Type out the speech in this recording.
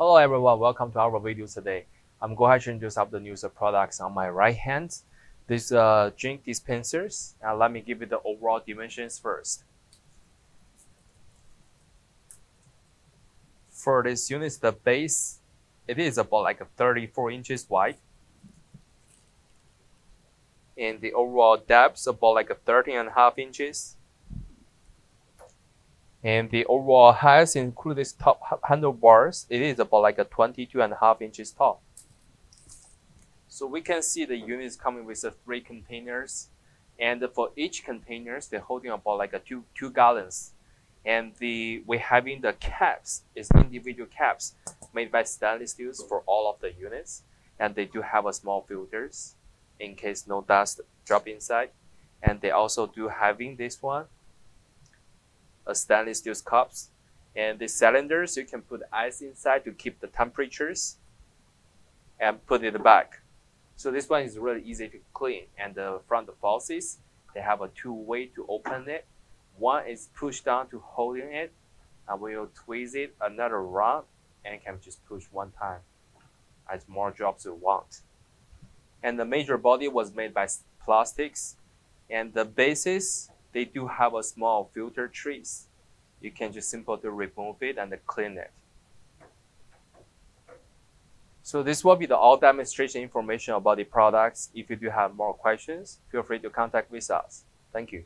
Hello everyone, welcome to our video today. I'm going to introduce the new products on my right hand. These drink dispensers. Let me give you the overall dimensions first. For this unit, the base, it is about like 34 inches wide. And the overall depth about like 13.5 inches. And the overall height, including this top handlebars, it is about like 22.5 inches tall. So we can see the unit is coming with 3 containers, and for each containers they're holding about like two gallons. And we having the caps is individual caps made by stainless steels for all of the units, and they do have a small filters in case no dust drop inside. And they also do having this one, a stainless steel cups, and the cylinders you can put ice inside to keep the temperatures and put it back. So this one is really easy to clean. And the front faucets, they have a 2-way to open it. One is push down to holding it, and we will twist it another round and can just push one time as more drops you want. And the major body was made by plastics, and the bases, they do have a small filter trees. You can just simply remove it and clean it. So this will be the all demonstration information about the products. If you do have more questions, feel free to contact with us. Thank you.